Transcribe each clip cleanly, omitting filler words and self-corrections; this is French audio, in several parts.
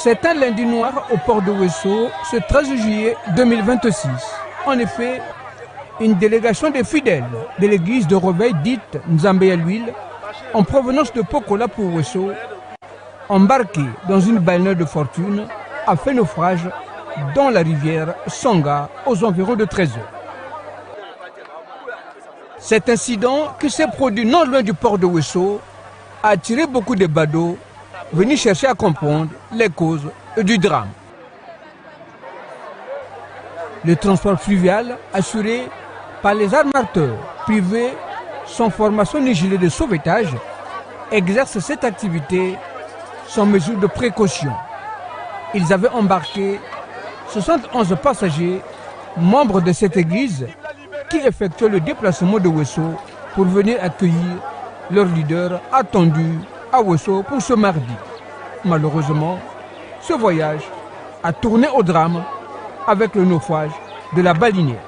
C'est un lundi noir au port de Ouesso, ce 13 juillet 2026. En effet, une délégation de fidèles de l'église de Reveil dite Nzambé à l'huile, en provenance de Pokola pour Ouesso, embarquée dans une baleine de fortune, a fait naufrage dans la rivière Sanga aux environs de 13 heures. Cet incident qui s'est produit non loin du port de Ouesso a attiré beaucoup de badauds venus chercher à comprendre les causes du drame. Le transport fluvial assuré par les armateurs privés sans formation ni gilet de sauvetage exerce cette activité sans mesure de précaution. Ils avaient embarqué 71 passagers, membres de cette église, qui effectuaient le déplacement de Ouesso pour venir accueillir leur leader attendu à Ouesso pour ce mardi. Malheureusement, ce voyage a tourné au drame avec le naufrage de la balinière.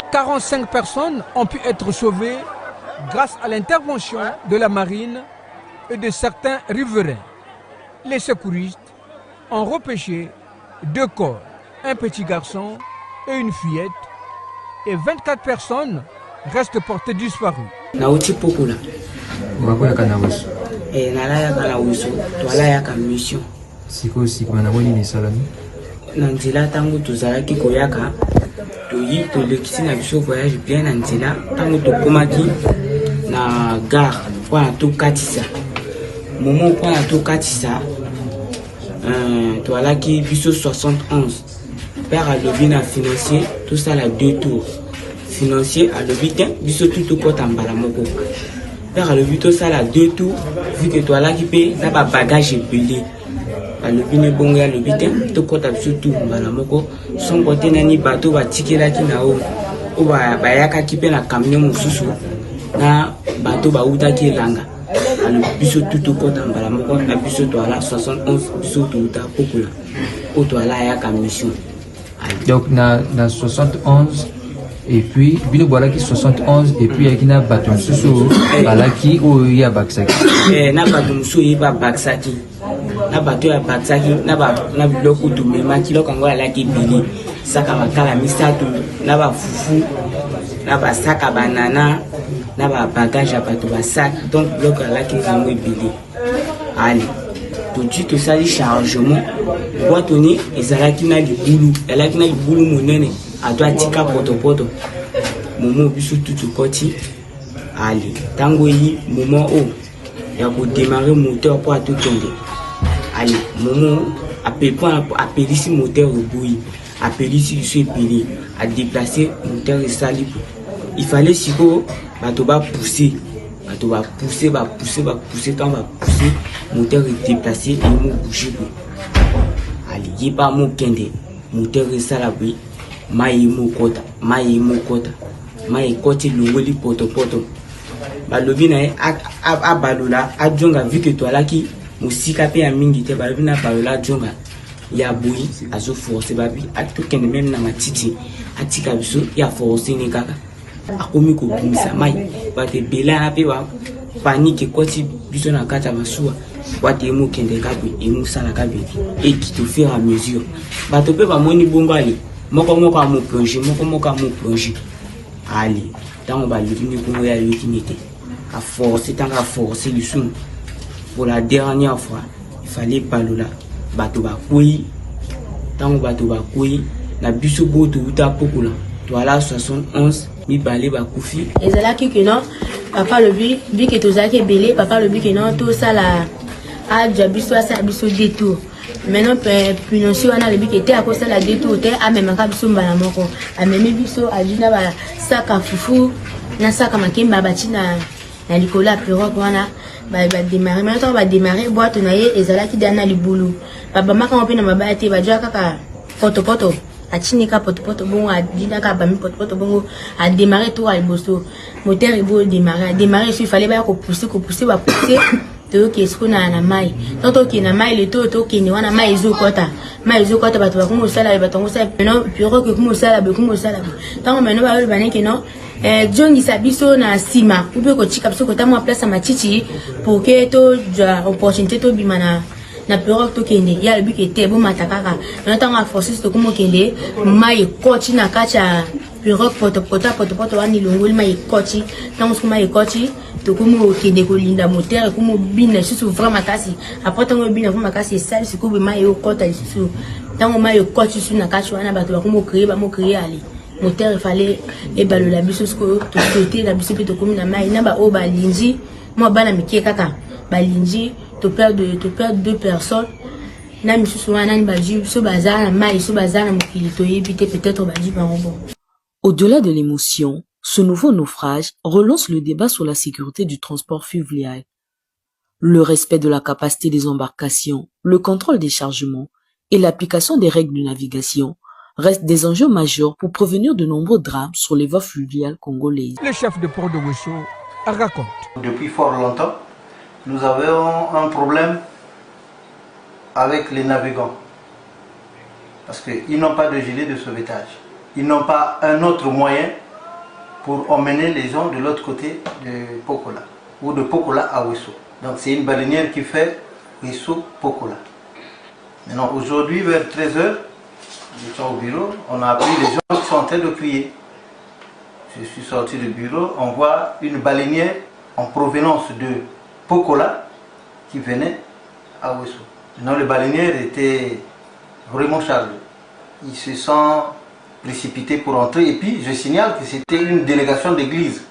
« 45 personnes ont pu être sauvées grâce à l'intervention de la marine et de certains riverains. Les secouristes ont repêché 2 corps, un petit garçon et une fillette, et 24 personnes restent portées disparues. Nauti Pokola. Nalaya Ouesso, toalaya ka mission. Siko manamoni ni salami. Nanzela tango tozalaki koyaka. Toyi to lekisi na biso voyage bien na nzela tango tokomaki na gare mpona tokatisa momo mpona tokatisa toalaki biso 71 père alobi na financier tosala 2 tours financier alobi te biso tu tokɔta mbala moko père alobi tosala 2 tours vu que toalaki mpe na babagage ebele alobi ne bongo ya lobi te tokɔta biso tu mbala moko songo te nani bato batikelaki na o bayakaki mpe na camion mosusu na bato bautaki elanga alobi biso tu tokɔta mbala moko na biso toala 71 biso touta Pokola oyo toala ayaka mission. Donc na 71 et puis bino bolaki 71 et puis yaki na bato mosusu balaki oyo ya bakisaki na bato mosusu yeba bakisaki na bato ya bakisaki na biloko tumemaki loko yango alaki ebele saka makala misato na bafufu na basaka banana na babagage ya bato basaka donc biloko alaki yango ebele ale todi tosali chargement bwatoni ezalaki na libulu monene ato atika potopoto momo biso tutu koti ale tango yi momo o ya kodémarrer moteur po atokende ale momo apelisi moteur oboyi apelisi biso epeli a déplacer moteur esali il fallait siko bato pousser tant pousser moteur déplacer et mo bouger ali yiba mo kende moteur esala bi mai mo kota mai koti longoli poto balobi na a balola adjonga vu que toi laki musika pe ya mingi te balobi na balola adjonga ya boyi azo forcer babi atokende même na matiti atika biso ya forcer ni kaka akomi ko bumisa mai bate bela na pe wa panique koti biso na kata masuwa wate mo kende kabi emusala kabi et qui te fait à mesure bato pe ba moni bongo ali moko a mo plonger ali tango ba luvini bongo ya yokinete a forcer le son pour la dernière fois il fallait balola bato ba koyi tango bato ba koyi na biso boto uta Pokola toala 71 mi balé ba kufi ezalaki que non papa le bi que tozaki belé papa le bi que non tout ça la a biso asa biso détour maintenant puis wana le bi que était à cause la détour était a même ka biso mbala moko a même biso a dina ba saka fufu na saka makemba batina na likola pero wana ba démarrer maintenant ba démarrer boîte na ye ezalaki dana libulu baba maka mpe na mabaya te ba jwa kaka poto achinika poto bongo adina ka ba mi poto bongo a démarrer tout à liboso moteur ebo démarrer il fallait ba ko pousser toyoki siku na mai donc toki na mai le tokende wana mai ezokɔta bato bakoma osala bato ngosala meno pirogue ekoma osala ntango meno bayoli baneke no jongisa biso na nsima ube kotika biso kota mwa place ya matiti pour ke tozwa opportunité tobima na pirogue tokende ya lobi ke te bomata kaka meno ntango aforcis tokoma okende mai ekɔti na kati ya pirogue potopoto wana ilongoli mai ekɔti ntango soki mai ekɔti tokoma okende kolinda moteur ekoma obina lisusu vra makasi apres ntango obina vra makasi esali sikoyo mai ekɔta lisusu ntango mai ekɔti lisusu na kati wana bato bakoma okrie ale moteur efale ebalola biso sikoyo tosote na biso mpe tokomi na mai na baoyo balingi mwa bana mike kaka balingi toperde 2 personnes na misusu wana nani bazwi biso baza na mai so baza na mokili toyebi te peut-être bazwi bango bon. Au-delà de l'émotion, ce nouveau naufrage relance le débat sur la sécurité du transport fluvial. Le respect de la capacité des embarcations, le contrôle des chargements et l'application des règles de navigation restent des enjeux majeurs pour prévenir de nombreux drames sur les voies fluviales congolaises. Le chef de port de Wesso raconte. Depuis fort longtemps, nous avons un problème avec les navigants parce qu'ils n'ont pas de gilet de sauvetage. Ils n'ont pas un autre moyen pour emmener les gens de l'autre côté de Pokola ou de Pokola à Wesso. Donc c'est une baleinière qui fait Wesso-Pokola. Maintenant aujourd'hui vers 13h, nous sommes au bureau, on a appris les gens qui sont en train de crier. Je suis sorti du bureau, on voit une baleinière en provenance de Pokola qui venait à Wesso. Maintenant les baleinières étaient vraiment chargées. Ils se sont précipité pour entrer et puis je signale que c'était une délégation d'église.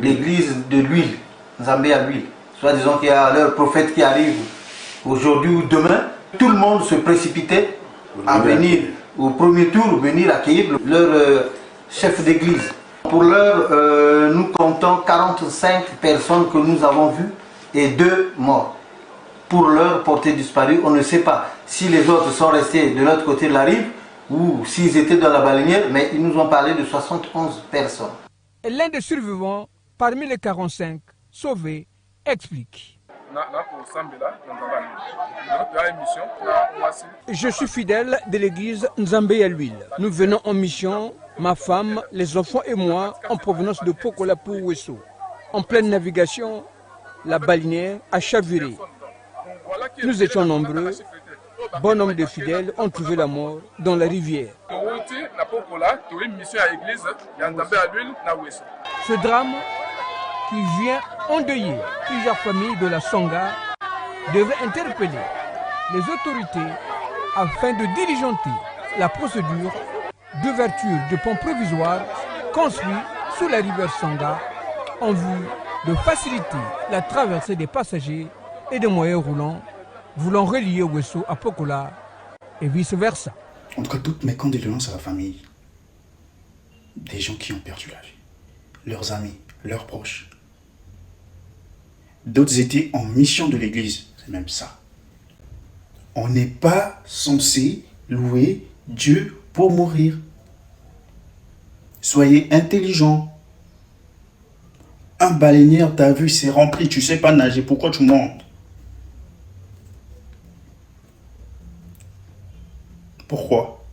L'église de l'huile, Nzambé à l'huile. Soit disons qu'il y a leur prophète qui arrive aujourd'hui ou demain, tout le monde se précipitait à venir au premier tour, venir accueillir leur chef d'église. Pour l'heure, nous comptons 45 personnes que nous avons vues et 2 morts. Pour l'heure, portée disparue, on ne sait pas si les autres sont restés de l'autre côté de la rive ou s'ils étaient dans la baleinière, mais ils nous ont parlé de 71 personnes. L'un des survivants, parmi les 45 sauvés, explique. Je suis fidèle de l'église Nzambé à l'huile. Nous venons en mission, ma femme, les enfants et moi, en provenance de Pokola pour Wesso. En pleine navigation, la baleinière a chaviré. Nous étions nombreux. Bonhommes de fidèles ont trouvé la mort dans la rivière. Ce drame qui vient endeuiller plusieurs familles de la Songa devrait interpeller les autorités afin de diligenter la procédure d'ouverture de ponts provisoires construits sous la rivière Songa en vue de faciliter la traversée des passagers et des moyens roulants voulant relier Wesso à Pokola et vice-versa. En tout cas, toutes mes condoléances à la famille des gens qui ont perdu la vie, leurs amis, leurs proches. D'autres étaient en mission de l'église, c'est même ça. On n'est pas censé louer Dieu pour mourir. Soyez intelligents. Un baleinière, t'as vu, c'est rempli, tu sais pas nager, pourquoi tu montes? Pourquoi?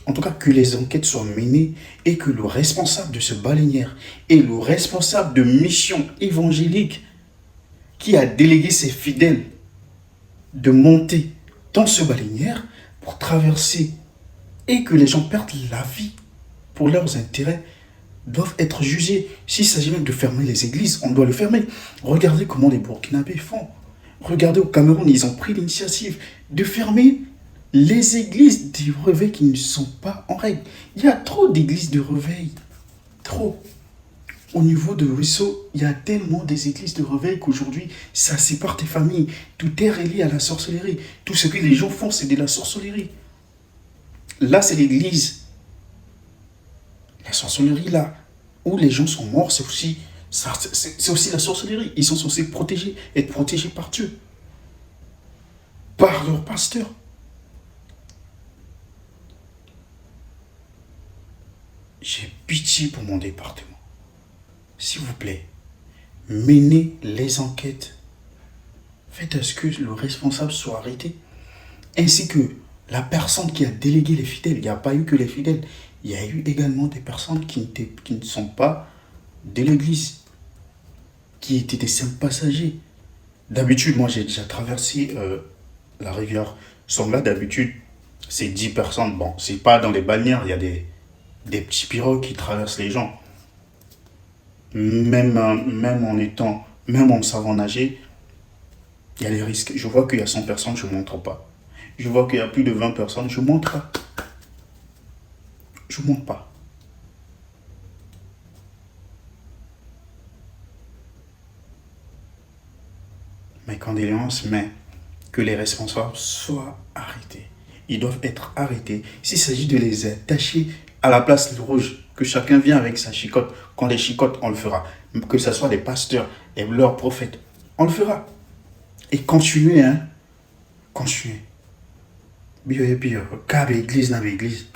En tout cas, que les enquêtes soient menées et que le responsable de ce baleinière et le responsable de mission évangélique qui a délégué ses fidèles de monter dans ce baleinière pour traverser et que les gens perdent la vie pour leurs intérêts doivent être jugés. S'il s'agit même de fermer les églises, on doit le fermer. Regardez comment les Burkinabés font. Regardez au Cameroun, ils ont pris l'initiative de fermer les églises des réveils qui ne sont pas en règle. Il y a trop d'églises de réveil. Trop. Au niveau de Wesso, il y a tellement des églises de réveil qu'aujourd'hui, ça sépare tes familles. Tout est relié à la sorcellerie. Tout ce que les gens font, c'est de la sorcellerie. Là, c'est l'église. La sorcellerie, là, où les gens sont morts, c'est aussi la sorcellerie. Ils sont censés être protégés par Dieu. Par leur pasteur. J'ai pitié pour mon département. s'il vous plaît, menez les enquêtes. Faites à ce que le responsable soit arrêté. Ainsi que la personne qui a délégué les fidèles. Il n'y a pas eu que les fidèles. Il y a eu également des personnes qui ne sont pas de l'église, qui étaient des simples passagers. D'habitude, moi j'ai déjà traversé la rivière Songla. D'habitude, c'est 10 personnes. Bon, c'est pas dans les balnéaires, il y a des petits pirogues qui traversent les gens. Même en savant nager, il y a des risques. Je vois qu'il y a 100 personnes, je ne montre pas. Je vois qu'il y a plus de 20 personnes, je ne montre pas. Je ne montre pas. Mes condoléances, mais que les responsables soient arrêtés. Ils doivent être arrêtés. S'il s'agit de les attacher à la place rouge, que chacun vient avec sa chicotte. Quand les chicottes, on le fera. Que ce soit des pasteurs et leurs prophètes, on le fera. Et continuez, hein. Continuez. Bio et bio. Cabe église, n'a église.